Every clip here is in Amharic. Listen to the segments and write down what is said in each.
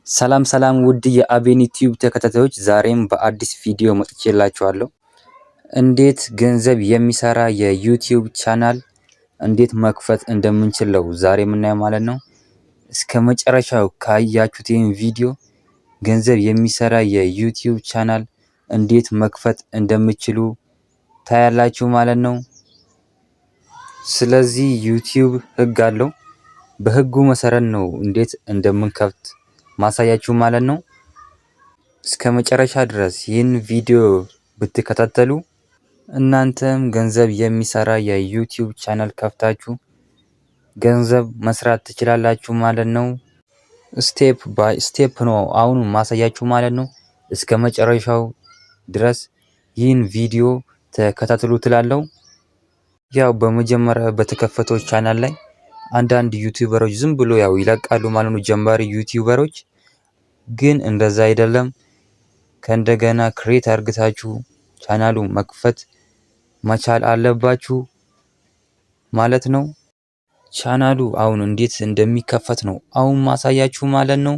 ሰላም ሰላም ውድ የአቤኒ ቲዩብ ተከታታዮች ዛሬም በአዲስ ቪዲዮ መጥቼላችኋለሁ። እንዴት ገንዘብ የሚሰራ የዩቲዩብ ቻናል እንዴት መክፈት እንደምንችል ነው ዛሬ የምናየው ማለት ነው። እስከ መጨረሻው ካያችሁት ይህን ቪዲዮ ገንዘብ የሚሰራ የዩቲዩብ ቻናል እንዴት መክፈት እንደምትችሉ ታያላችሁ ማለት ነው። ስለዚህ ዩቲዩብ ህግ አለው። በህጉ መሰረት ነው እንዴት እንደምንከፍት ማሳያችሁ ማለት ነው። እስከ መጨረሻ ድረስ ይህን ቪዲዮ ብትከታተሉ እናንተም ገንዘብ የሚሰራ የዩቲዩብ ቻናል ከፍታችሁ ገንዘብ መስራት ትችላላችሁ ማለት ነው። ስቴፕ ባይ ስቴፕ ነው አሁን ማሳያችሁ ማለት ነው። እስከ መጨረሻው ድረስ ይህን ቪዲዮ ተከታተሉ ትላለው። ያው በመጀመሪያ በተከፈተው ቻናል ላይ አንዳንድ ዩቲዩበሮች ዝም ብሎ ያው ይለቃሉ ማለት ነው። ጀማሪ ዩቲዩበሮች ግን እንደዛ አይደለም። ከእንደገና ክሬት አርግታችሁ ቻናሉ መክፈት መቻል አለባችሁ ማለት ነው። ቻናሉ አሁን እንዴት እንደሚከፈት ነው አሁን ማሳያችሁ ማለት ነው።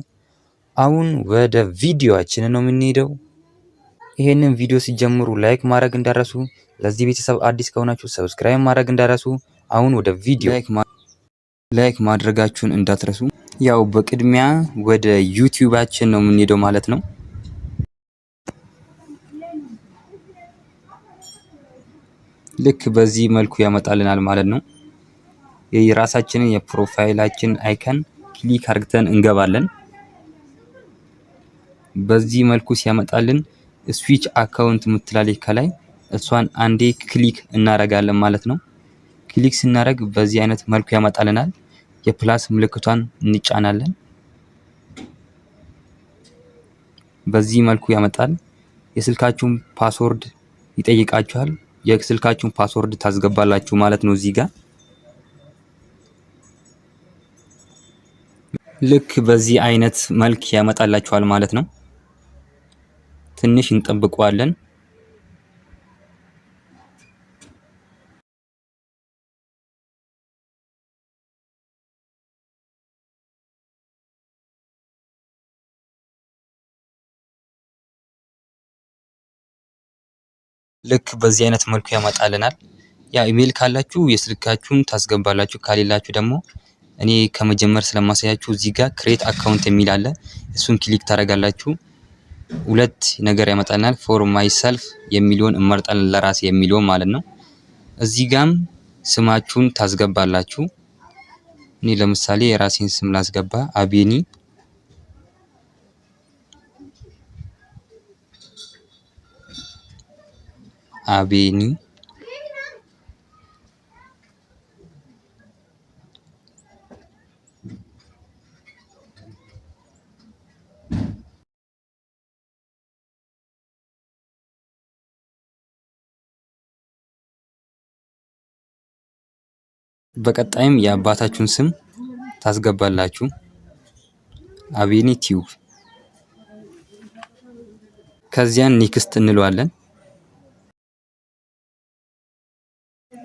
አሁን ወደ ቪዲዮአችን ነው የምንሄደው። ይሄንን ቪዲዮ ሲጀምሩ ላይክ ማድረግ እንዳረሱ፣ ለዚህ ቤተሰብ አዲስ ከሆናችሁ ሰብስክራይብ ማድረግ እንዳረሱ። አሁን ወደ ቪዲዮ ላይክ ማድረጋችሁን እንዳትረሱ። ያው በቅድሚያ ወደ ዩቲዩባችን ነው የምንሄደው ማለት ነው። ልክ በዚህ መልኩ ያመጣልናል ማለት ነው። የራሳችንን የፕሮፋይላችን አይከን ክሊክ አርግተን እንገባለን። በዚህ መልኩ ሲያመጣልን ስዊች አካውንት ምትላለች ከላይ እሷን አንዴ ክሊክ እናረጋለን ማለት ነው። ክሊክ ስናረግ በዚህ አይነት መልኩ ያመጣልናል። የፕላስ ምልክቷን እንጫናለን። በዚህ መልኩ ያመጣል። የስልካችሁን ፓስወርድ ይጠይቃችኋል። የስልካችሁን ፓስወርድ ታስገባላችሁ ማለት ነው። እዚህ ጋር ልክ በዚህ አይነት መልክ ያመጣላችኋል ማለት ነው። ትንሽ እንጠብቀዋለን። ልክ በዚህ አይነት መልኩ ያመጣልናል። ያ ኢሜል ካላችሁ የስልካችሁን ታስገባላችሁ፣ ካሌላችሁ ደግሞ እኔ ከመጀመር ስለማሳያችሁ እዚህ ጋር ክሬት አካውንት የሚል አለ። እሱን ክሊክ ታረጋላችሁ። ሁለት ነገር ያመጣልናል። ፎር ማይ ሰልፍ የሚለውን እንመርጣለን፣ ለራሴ የሚለውን ማለት ነው። እዚህ ጋም ስማችሁን ታስገባላችሁ። እኔ ለምሳሌ የራሴን ስም ላስገባ፣ አቤኒ አቤኒ በቀጣይም የአባታችሁን ስም ታስገባላችሁ። አቤኒ ቲዩብ ከዚያን ኔክስት እንለዋለን።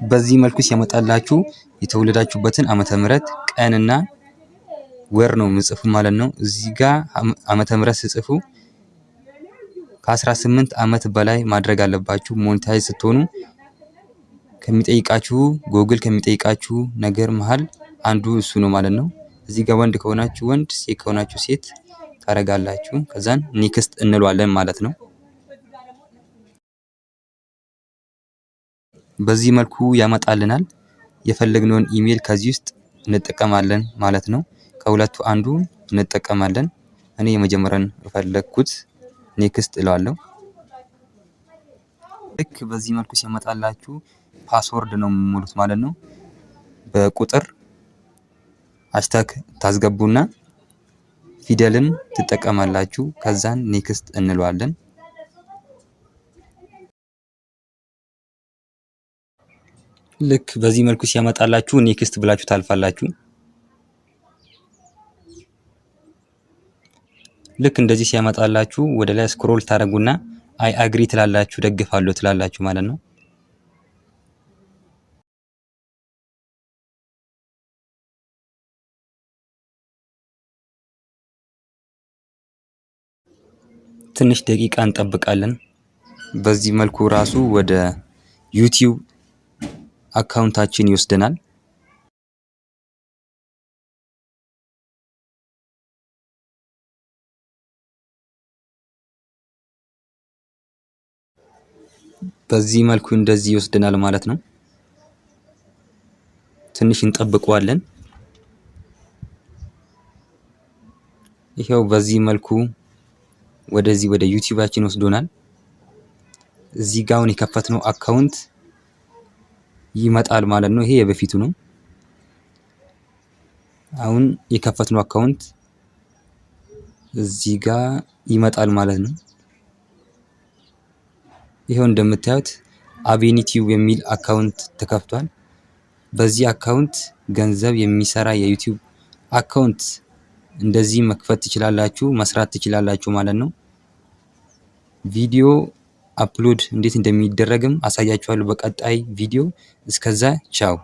በዚህ መልኩ ሲያመጣላችሁ የተወለዳችሁበትን ዓመተ ምህረት ቀንና ወር ነው ምጽፉ ማለት ነው። እዚህ ጋር ዓመተ ምህረት ጽፉ ከ18 ዓመት በላይ ማድረግ አለባችሁ። ሞኔታይዝ ስትሆኑ ከሚጠይቃችሁ ጉግል ከሚጠይቃችሁ ነገር መሃል አንዱ እሱ ነው ማለት ነው። እዚህ ጋር ወንድ ከሆናችሁ ወንድ፣ ሴት ከሆናችሁ ሴት ታረጋላችሁ። ከዛን ኔክስት እንለዋለን ማለት ነው። በዚህ መልኩ ያመጣልናል። የፈለግነውን ኢሜል ከዚህ ውስጥ እንጠቀማለን ማለት ነው። ከሁለቱ አንዱ እንጠቀማለን። እኔ የመጀመሪያን ፈለግኩት ኔክስት እለዋለሁ። ልክ በዚህ መልኩ ሲያመጣላችሁ ፓስወርድ ነው የምሞሉት ማለት ነው። በቁጥር ሃሽታግ ታስገቡና ፊደልን ትጠቀማላችሁ። ከዛን ኔክስት እንለዋለን። ልክ በዚህ መልኩ ሲያመጣላችሁ ኔክስት ብላችሁ ታልፋላችሁ። ልክ እንደዚህ ሲያመጣላችሁ ወደ ላይ ስክሮል ታደርጉና አይ አግሪ ትላላችሁ፣ ደግፋለሁ ትላላችሁ ማለት ነው። ትንሽ ደቂቃ እንጠብቃለን። በዚህ መልኩ ራሱ ወደ ዩቲዩብ አካውንታችን ይወስደናል። በዚህ መልኩ እንደዚህ ይወስደናል ማለት ነው። ትንሽ እንጠብቀዋለን። ይሄው በዚህ መልኩ ወደዚህ ወደ ዩቲዩባችን ወስዶናል። እዚህ ጋር አሁን የከፈትነው አካውንት ይመጣል ማለት ነው። ይሄ የበፊቱ ነው። አሁን የከፈትነው አካውንት እዚህ ጋር ይመጣል ማለት ነው። ይሄው እንደምታዩት አቤኒቲዩብ የሚል አካውንት ተከፍቷል። በዚህ አካውንት ገንዘብ የሚሰራ የዩቲዩብ አካውንት እንደዚህ መክፈት ትችላላችሁ፣ መስራት ትችላላችሁ ማለት ነው። ቪዲዮ አፕሎድ እንዴት እንደሚደረግም አሳያችኋለሁ በቀጣይ ቪዲዮ። እስከዛ ቻው።